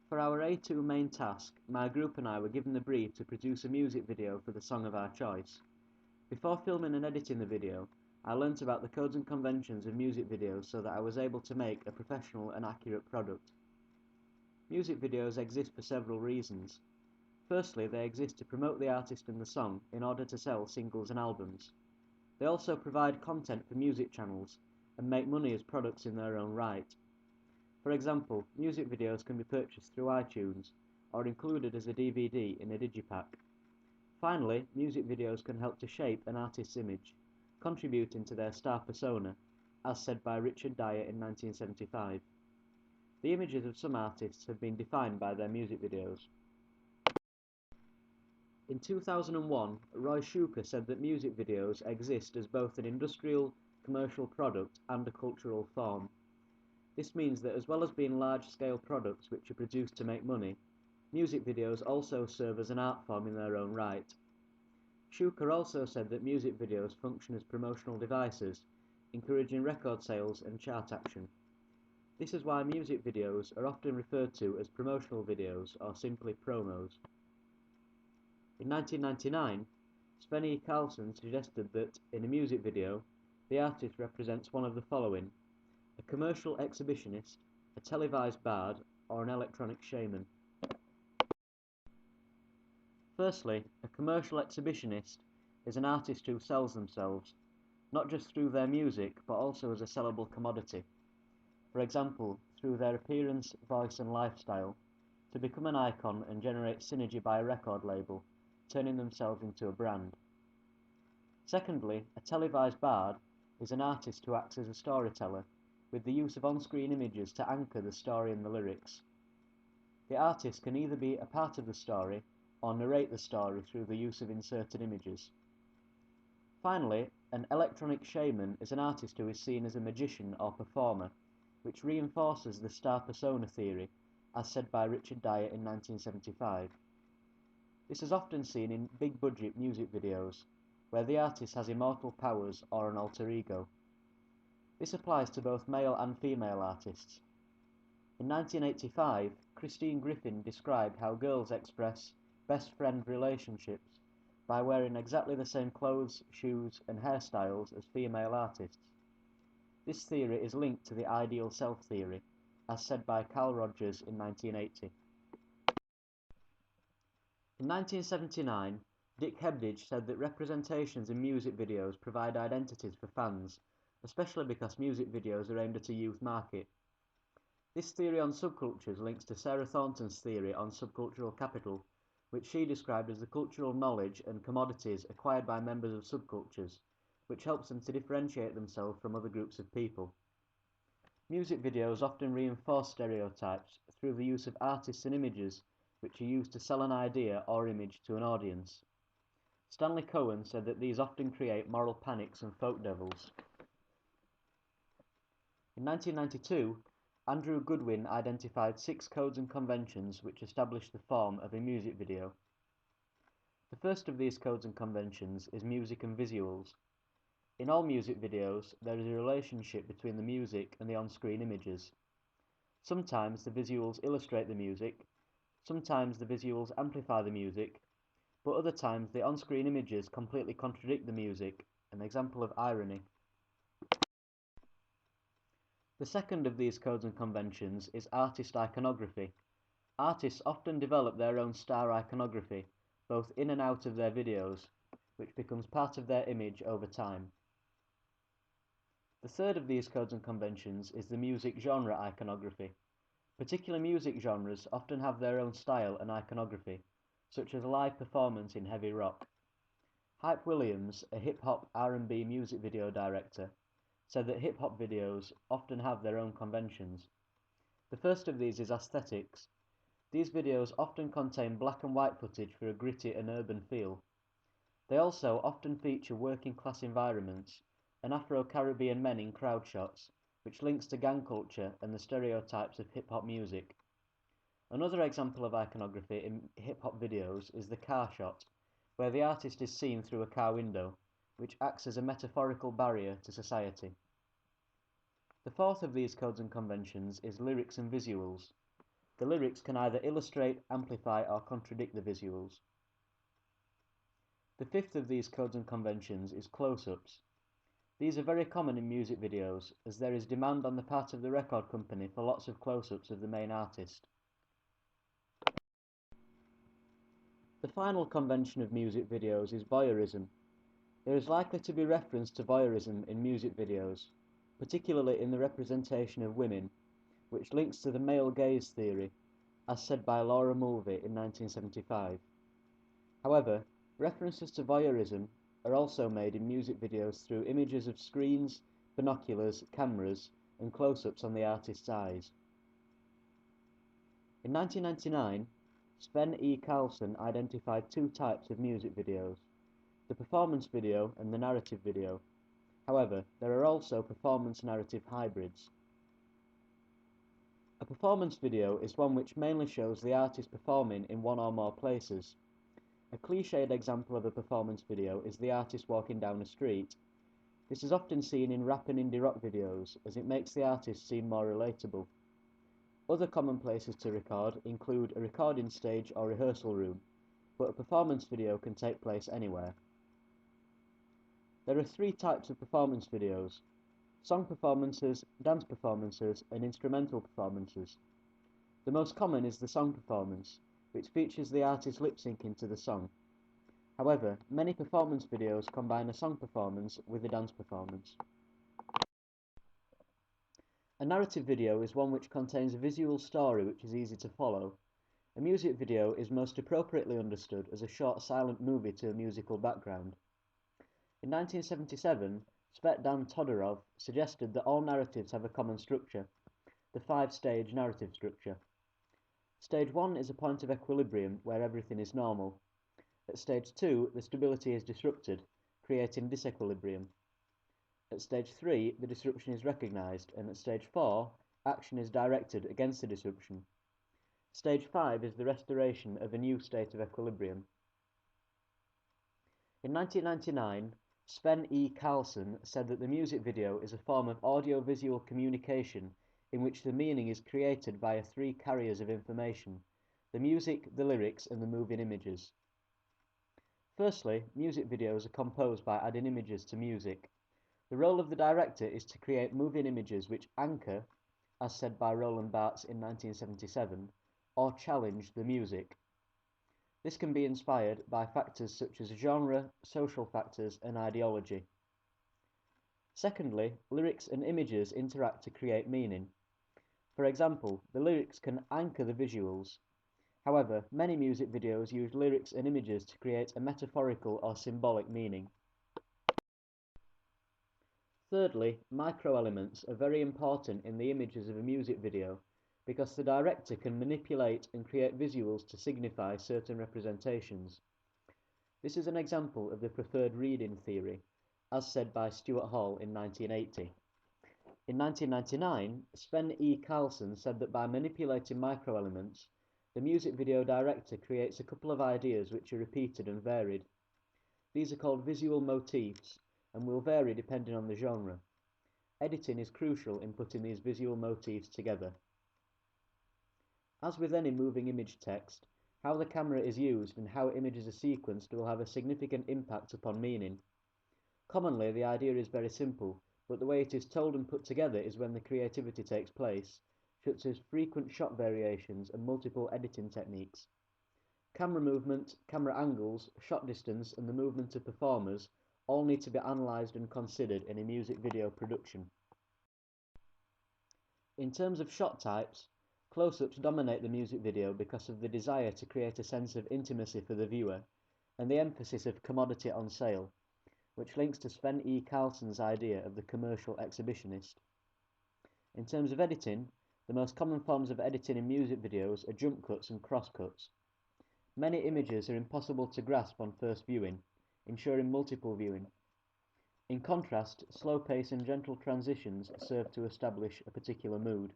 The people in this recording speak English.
For our A2 main task, my group and I were given the brief to produce a music video for the song of our choice. Before filming and editing the video, I learnt about the codes and conventions of music videos so that I was able to make a professional and accurate product. Music videos exist for several reasons. Firstly, they exist to promote the artist and the song in order to sell singles and albums. They also provide content for music channels and make money as products in their own right. For example, music videos can be purchased through iTunes or included as a DVD in a digipack. Finally, music videos can help to shape an artist's image, contributing to their star persona, as said by Richard Dyer in 1975. The images of some artists have been defined by their music videos. In 2001, Roy Shuker said that music videos exist as both an industrial, commercial product and a cultural form. This means that as well as being large-scale products which are produced to make money, music videos also serve as an art form in their own right. Shuker also said that music videos function as promotional devices, encouraging record sales and chart action. This is why music videos are often referred to as promotional videos or simply promos. In 1999, Sven E. Carlson suggested that, in a music video, the artist represents one of the following: a commercial exhibitionist, a televised bard, or an electronic shaman. Firstly, a commercial exhibitionist is an artist who sells themselves, not just through their music, but also as a sellable commodity. For example, through their appearance, voice, and lifestyle, to become an icon and generate synergy by a record label, turning themselves into a brand. Secondly, a televised bard is an artist who acts as a storyteller, with the use of on-screen images to anchor the story and the lyrics. The artist can either be a part of the story or narrate the story through the use of inserted images. Finally, an electronic shaman is an artist who is seen as a magician or performer, which reinforces the star persona theory, as said by Richard Dyer in 1975. This is often seen in big-budget music videos, where the artist has immortal powers or an alter ego. This applies to both male and female artists. In 1985, Christine Griffin described how girls express best friend relationships by wearing exactly the same clothes, shoes, and hairstyles as female artists. This theory is linked to the ideal self theory, as said by Carl Rogers in 1980. In 1979, Dick Hebdige said that representations in music videos provide identities for fans, especially because music videos are aimed at a youth market. This theory on subcultures links to Sarah Thornton's theory on subcultural capital, which she described as the cultural knowledge and commodities acquired by members of subcultures, which helps them to differentiate themselves from other groups of people. Music videos often reinforce stereotypes through the use of artists and images which are used to sell an idea or image to an audience. Stanley Cohen said that these often create moral panics and folk devils. In 1992, Andrew Goodwin identified 6 codes and conventions which establish the form of a music video. The first of these codes and conventions is music and visuals. In all music videos, there is a relationship between the music and the on-screen images. Sometimes the visuals illustrate the music, sometimes the visuals amplify the music, but other times the on-screen images completely contradict the music, an example of irony. The second of these codes and conventions is artist iconography. Artists often develop their own star iconography, both in and out of their videos, which becomes part of their image over time. The third of these codes and conventions is the music genre iconography. Particular music genres often have their own style and iconography, such as live performance in heavy rock. Hype Williams, a hip-hop R&B music video director, said that hip-hop videos often have their own conventions. The first of these is aesthetics. These videos often contain black and white footage for a gritty and urban feel. They also often feature working-class environments and Afro-Caribbean men in crowd shots, which links to gang culture and the stereotypes of hip-hop music. Another example of iconography in hip-hop videos is the car shot, where the artist is seen through a car window, which acts as a metaphorical barrier to society. The fourth of these codes and conventions is lyrics and visuals. The lyrics can either illustrate, amplify, or contradict the visuals. The fifth of these codes and conventions is close-ups. These are very common in music videos, as there is demand on the part of the record company for lots of close-ups of the main artist. The final convention of music videos is voyeurism. There is likely to be reference to voyeurism in music videos, particularly in the representation of women, which links to the male gaze theory, as said by Laura Mulvey in 1975. However, references to voyeurism are also made in music videos through images of screens, binoculars, cameras, and close-ups on the artist's eyes. In 1999, Sven E. Carlson identified two types of music videos, the performance video and the narrative video. However, there are also performance narrative hybrids. A performance video is one which mainly shows the artist performing in one or more places. A cliched example of a performance video is the artist walking down a street. This is often seen in rap and indie rock videos, as it makes the artist seem more relatable. Other common places to record include a recording stage or rehearsal room, but a performance video can take place anywhere. There are three types of performance videos: song performances, dance performances, and instrumental performances. The most common is the song performance, which features the artist lip-syncing to the song. However, many performance videos combine a song performance with a dance performance. A narrative video is one which contains a visual story which is easy to follow. A music video is most appropriately understood as a short silent movie to a musical background. In 1977, Tsvetan Todorov suggested that all narratives have a common structure, the five-stage narrative structure. Stage 1 is a point of equilibrium where everything is normal. At stage 2, the stability is disrupted, creating disequilibrium. At stage 3, the disruption is recognized, and at stage 4, action is directed against the disruption. Stage 5 is the restoration of a new state of equilibrium. In 1999, Sven E. Carlson said that the music video is a form of audio-visual communication in which the meaning is created via three carriers of information: the music, the lyrics, and the moving images. Firstly, music videos are composed by adding images to music. The role of the director is to create moving images which anchor, as said by Roland Barthes in 1977, or challenge the music. This can be inspired by factors such as genre, social factors, and ideology. Secondly, lyrics and images interact to create meaning. For example, the lyrics can anchor the visuals. However, many music videos use lyrics and images to create a metaphorical or symbolic meaning. Thirdly, microelements are very important in the images of a music video because the director can manipulate and create visuals to signify certain representations. This is an example of the preferred reading theory, as said by Stuart Hall in 1980. In 1999, Sven E. Carlson said that by manipulating microelements, the music video director creates a couple of ideas which are repeated and varied. These are called visual motifs and will vary depending on the genre. Editing is crucial in putting these visual motifs together. As with any moving image text, how the camera is used and how images are sequenced will have a significant impact upon meaning. Commonly, the idea is very simple, but the way it is told and put together is when the creativity takes place, such as frequent shot variations and multiple editing techniques. Camera movement, camera angles, shot distance, and the movement of performers all need to be analysed and considered in a music video production. In terms of shot types, close-ups dominate the music video because of the desire to create a sense of intimacy for the viewer, and the emphasis of commodity on sale, which links to Sven E. Carlson's idea of the commercial exhibitionist. In terms of editing, the most common forms of editing in music videos are jump cuts and cross cuts. Many images are impossible to grasp on first viewing, ensuring multiple viewing. In contrast, slow pace and gentle transitions serve to establish a particular mood.